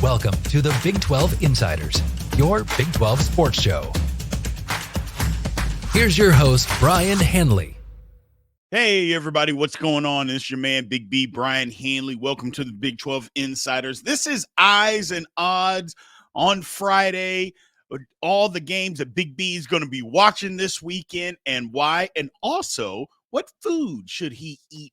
Welcome to the Big 12 Insiders, your Big 12 sports show. Here's your host, Brien Hanley. Hey, everybody, what's going on? It's your man, Big B, Brien Hanley. Welcome to the Big 12 Insiders. This is Eyes and Odds on Friday. All the games that Big B is going to be watching this weekend and why, and also what food should he eat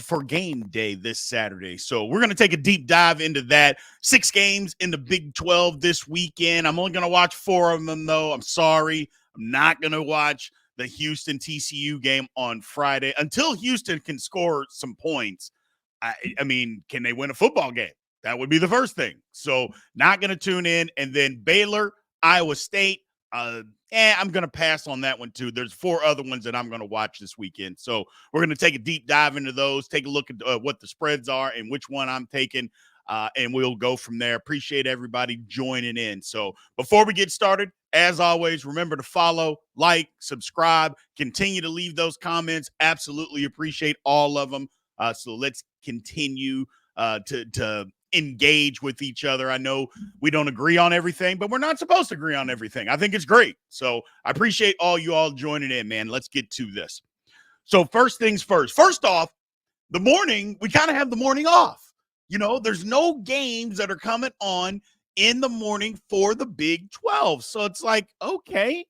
for game day this Saturday. So we're going to take a deep dive into that. 6 games in the Big 12 this weekend. I'm only going to watch 4 of them, though. I'm sorry. I'm not going to watch the Houston TCU game on Friday until Houston can score some points. I mean, can they win a football game? That would be the first thing. So not going to tune in. And then Baylor, Iowa State. I'm going to pass on that one too. There's 4 other ones that I'm going to watch this weekend. So we're going to take a deep dive into those, take a look at what the spreads are and which one I'm taking. And we'll go from there. Appreciate everybody joining in. So before we get started, as always, remember to follow, like, subscribe, continue to leave those comments. Absolutely appreciate all of them. So let's continue to engage with each other. I know we don't agree on everything, but we're not supposed to agree on everything. I think it's great. So I appreciate all you all joining in, man. Let's get to this. So first things first. First off, the morning, we kind of have the morning off. You know, there's no games that are coming on in the morning for the Big 12. So it's like, okay,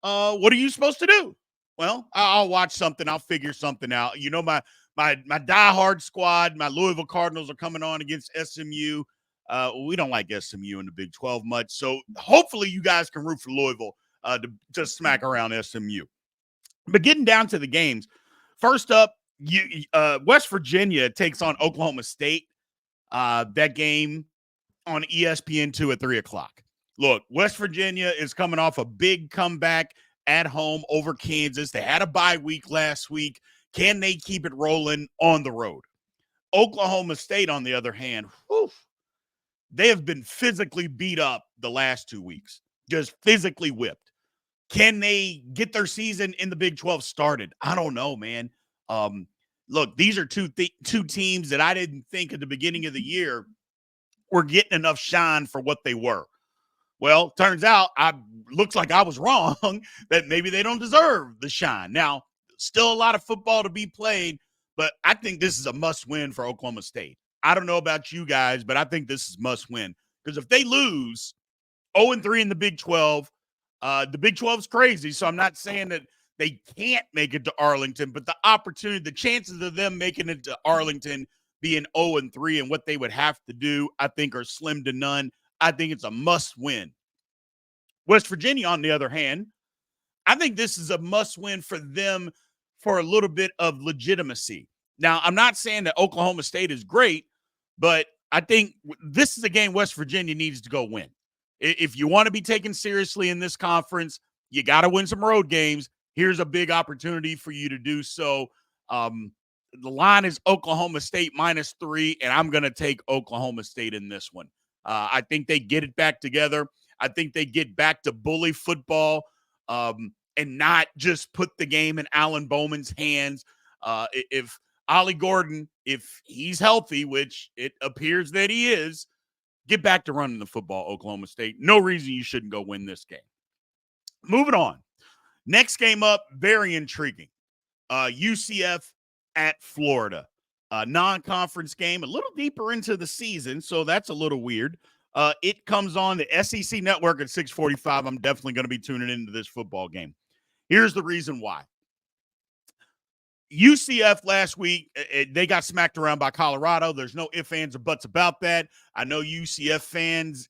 what are you supposed to do? Well, I'll watch something. I'll figure something out. You know, my diehard squad, my Louisville Cardinals are coming on against SMU. We don't like SMU in the Big 12 much. So hopefully you guys can root for Louisville to smack around SMU. But getting down to the games, first up, West Virginia takes on Oklahoma State. That game on ESPN2 at 3 o'clock. Look, West Virginia is coming off a big comeback at home over Kansas. They had a bye week last week. Can they keep it rolling on the road? Oklahoma State, on the other hand, they have been physically beat up the last 2 weeks, just physically whipped. Can they get their season in the Big 12 started? I don't know, man. Look, these are two teams that I didn't think at the beginning of the year were getting enough shine for what they were. Well, turns out looks like I was wrong that maybe they don't deserve the shine. Now, still a lot of football to be played, but I think this is a must-win for Oklahoma State. I don't know about you guys, but I think this is must-win because if they lose 0-3 in the Big 12, the Big 12 is crazy, so I'm not saying that they can't make it to Arlington, but the chances of them making it to Arlington being 0-3 and what they would have to do, I think are slim to none. I think it's a must-win. West Virginia, on the other hand, I think this is a must-win for them for a little bit of legitimacy. Now, I'm not saying that Oklahoma State is great, but I think this is a game West Virginia needs to go win. If you want to be taken seriously in this conference, you got to win some road games. Here's a big opportunity for you to do so. The line is Oklahoma State -3, and I'm going to take Oklahoma State in this one. I think they get it back together. I think they get back to bully football and not just put the game in Alan Bowman's hands. If Ollie Gordon, if he's healthy, which it appears that he is, get back to running the football, Oklahoma State. No reason you shouldn't go win this game. Moving on. Next game up, very intriguing. UCF at Florida. Non-conference game, a little deeper into the season, so that's a little weird. It comes on the SEC Network at 6:45. I'm definitely going to be tuning into this football game. Here's the reason why. UCF last week, they got smacked around by Colorado. There's no ifs, ands, or buts about that. I know UCF fans,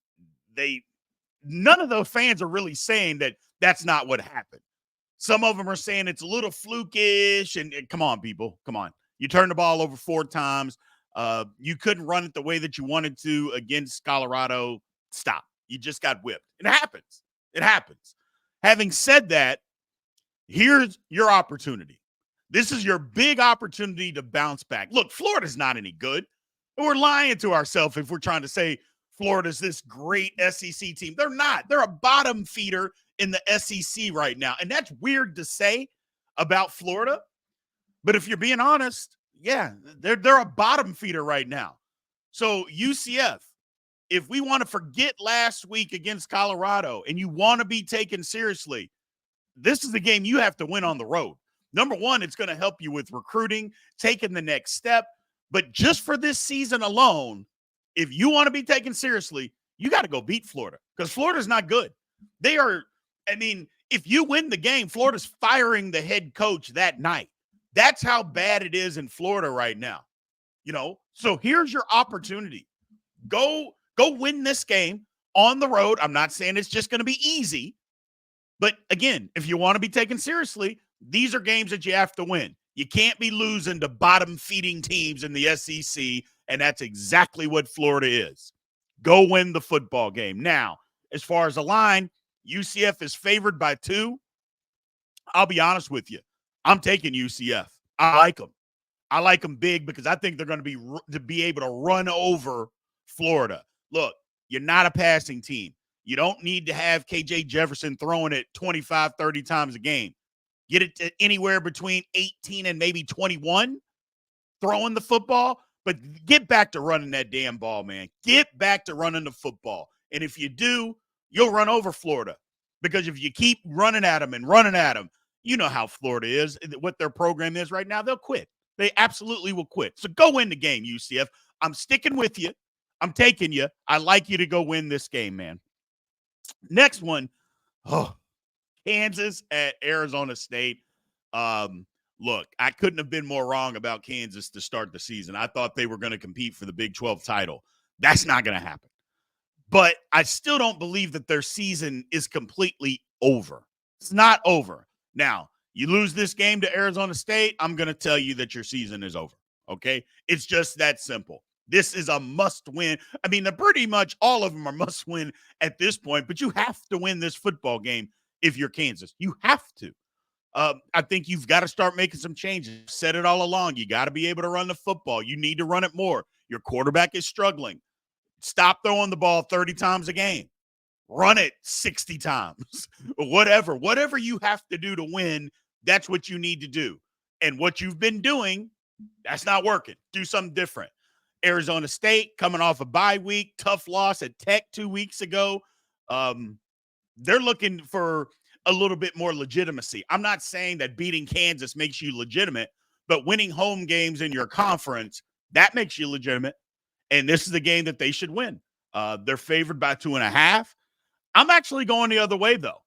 none of those fans are really saying that that's not what happened. Some of them are saying it's a little flukish, and come on, people, come on. You turned the ball over 4 times. You couldn't run it the way that you wanted to against Colorado. Stop. You just got whipped. It happens. It happens. Having said that, here's your opportunity. This is your big opportunity to bounce back. Look, Florida's not any good. We're lying to ourselves if we're trying to say Florida's this great SEC team. They're not. They're a bottom feeder in the SEC right now. And that's weird to say about Florida. But if you're being honest, yeah, they're a bottom feeder right now. So UCF, if we want to forget last week against Colorado and you want to be taken seriously, this is the game you have to win on the road. Number one, it's going to help you with recruiting, taking the next step. But just for this season alone, if you want to be taken seriously, you got to go beat Florida because Florida's not good. They are, I mean, if you win the game, Florida's firing the head coach that night. That's how bad it is in Florida right now. So here's your opportunity. Go win this game on the road. I'm not saying it's just going to be easy. But again, if you want to be taken seriously, these are games that you have to win. You can't be losing to bottom-feeding teams in the SEC, and that's exactly what Florida is. Go win the football game. Now, as far as the line, UCF is favored by 2. I'll be honest with you. I'm taking UCF. I like them. I like them big because I think they're going to be able to run over Florida. Look, you're not a passing team. You don't need to have KJ Jefferson throwing it 25, 30 times a game. Get it to anywhere between 18 and maybe 21 throwing the football, but get back to running that damn ball, man. Get back to running the football. And if you do, you'll run over Florida because if you keep running at them, you know how Florida is, what their program is right now, they'll quit. They absolutely will quit. So go win the game, UCF. I'm sticking with you. I'm taking you. I like you to go win this game, man. Next one, Kansas at Arizona State. Look, I couldn't have been more wrong about Kansas to start the season. I thought they were going to compete for the Big 12 title. That's not going to happen. But I still don't believe that their season is completely over. It's not over. Now, you lose this game to Arizona State, I'm going to tell you that your season is over, okay? It's just that simple. This is a must-win. I mean, pretty much all of them are must-win at this point, but you have to win this football game if you're Kansas. You have to. I think you've got to start making some changes. Said it all along. You got to be able to run the football. You need to run it more. Your quarterback is struggling. Stop throwing the ball 30 times a game. Run it 60 times. Whatever you have to do to win, that's what you need to do. And what you've been doing, that's not working. Do something different. Arizona State coming off a bye week, tough loss at Tech 2 weeks ago. They're looking for a little bit more legitimacy. I'm not saying that beating Kansas makes you legitimate, but winning home games in your conference, that makes you legitimate. And this is the game that they should win. They're favored by 2.5. I'm actually going the other way, though.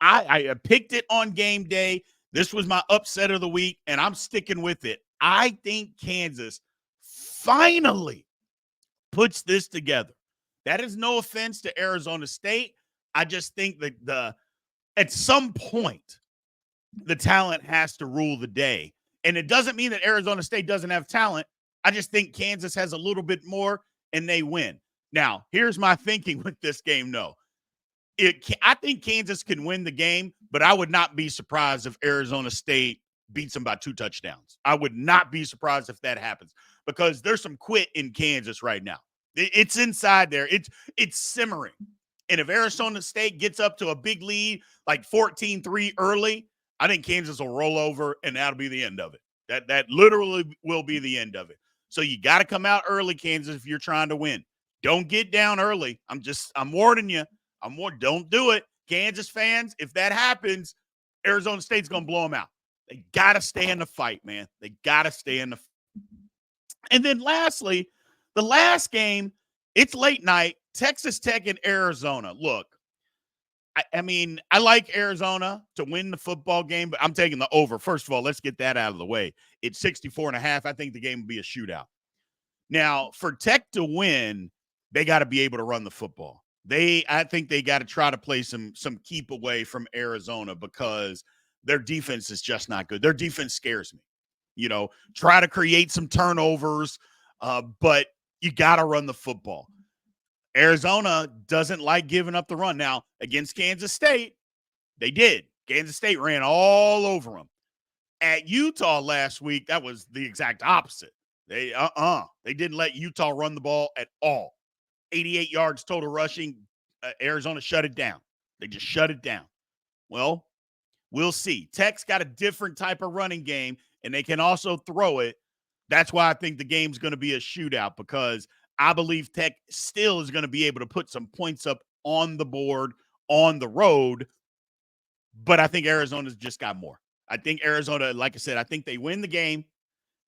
I picked it on game day. This was my upset of the week, and I'm sticking with it. I think Kansas finally puts this together. That is no offense to Arizona State. I just think that at some point, the talent has to rule the day. And it doesn't mean that Arizona State doesn't have talent. I just think Kansas has a little bit more, and they win. Now, here's my thinking with this game, though. I think Kansas can win the game, but I would not be surprised if Arizona State beats them by 2 touchdowns. I would not be surprised if that happens because there's some quit in Kansas right now. It's inside there. It's simmering. And if Arizona State gets up to a big lead, like 14-3 early, I think Kansas will roll over, and that'll be the end of it. That literally will be the end of it. So you got to come out early, Kansas, if you're trying to win. Don't get down early. I'm warning you. Don't do it. Kansas fans, if that happens, Arizona State's going to blow them out. They got to stay in the fight, man. They got to stay in the fight. And then lastly, the last game, it's late night, Texas Tech and Arizona. Look, I mean, I like Arizona to win the football game, but I'm taking the over. First of all, let's get that out of the way. It's 64.5. I think the game will be a shootout. Now, for Tech to win, they got to be able to run the football. I think they got to try to play some keep away from Arizona because their defense is just not good. Their defense scares me. Try to create some turnovers, but you got to run the football. Arizona doesn't like giving up the run. Now, against Kansas State, they did. Kansas State ran all over them. At Utah last week, that was the exact opposite. They didn't let Utah run the ball at all. 88 yards total rushing. Arizona shut it down. They just shut it down. Well, we'll see. Tech's got a different type of running game, and they can also throw it. That's why I think the game's going to be a shootout because I believe Tech still is going to be able to put some points up on the board on the road, but I think Arizona's just got more. I think Arizona, like I said, I think they win the game.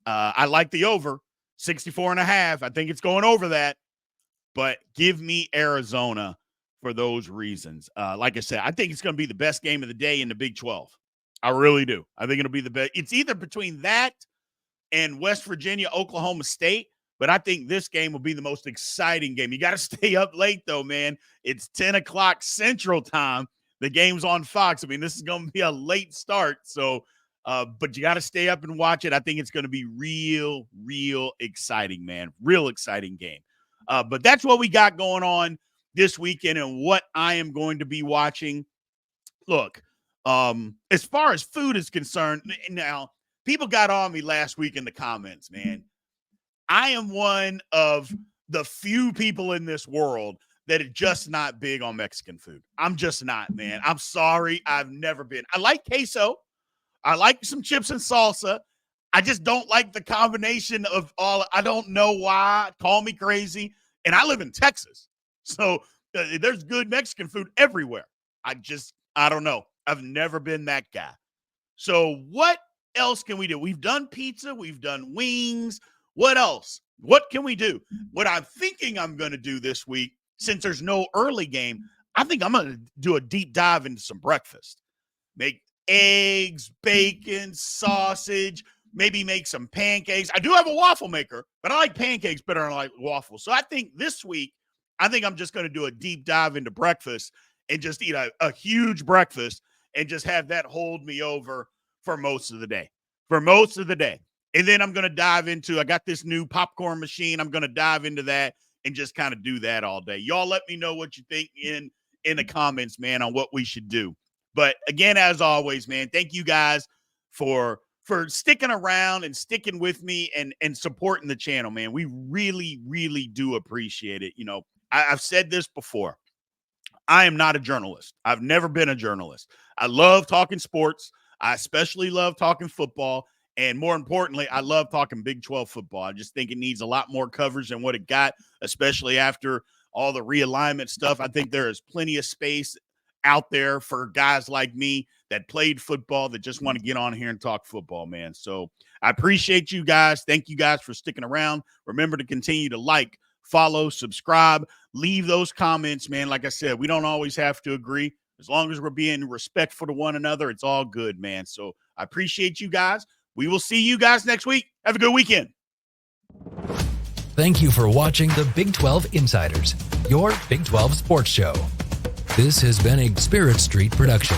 I like the over 64.5. I think it's going over that, but give me Arizona for those reasons. Like I said, I think it's going to be the best game of the day in the Big 12. I really do. I think it'll be the best. It's either between that and West Virginia, Oklahoma State, but I think this game will be the most exciting game. You got to stay up late, though, man. It's 10 o'clock Central Time. The game's on Fox. I mean, this is going to be a late start, so but you got to stay up and watch it. I think it's going to be real exciting, man. Real exciting game. But that's what we got going on this weekend and what I am going to be watching. Look, as far as food is concerned, now, people got on me last week in the comments, man. I am one of the few people in this world that are just not big on Mexican food. I'm just not, man. I'm sorry. I've never been. I like queso. I like some chips and salsa. I just don't like the combination of all. I don't know why. Call me crazy. And I live in Texas. So there's good Mexican food everywhere. I don't know. I've never been that guy. So what else can we do? We've done pizza. We've done wings. What else? What can we do? What I'm thinking I'm going to do this week, since there's no early game, I think I'm going to do a deep dive into some breakfast. Make eggs, bacon, sausage, maybe make some pancakes. I do have a waffle maker, but I like pancakes better than I like waffles. So I think this week, I'm just going to do a deep dive into breakfast and just eat a huge breakfast and just have that hold me over for most of the day. And then I'm going to dive into, I got this new popcorn machine. I'm going to dive into that and just kind of do that all day. Y'all let me know what you think in the comments, man, on what we should do. But again, as always, man, thank you guys for sticking around and sticking with me and supporting the channel, man. We really do appreciate it. You know, I've said this before. I am not a journalist. I've never been a journalist. I love talking sports. I especially love talking football. And more importantly, I love talking Big 12 football. I just think it needs a lot more coverage than what it got, especially after all the realignment stuff. I think there is plenty of space out there for guys like me that played football that just want to get on here and talk football, man. So I appreciate you guys. Thank you guys for sticking around. Remember to continue to like, follow, subscribe, leave those comments, man. Like I said, we don't always have to agree. As long as we're being respectful to one another, it's all good, man. So I appreciate you guys. We will see you guys next week. Have a good weekend. Thank you for watching the Big 12 Insiders, your Big 12 sports show. This has been a Spirit Street production.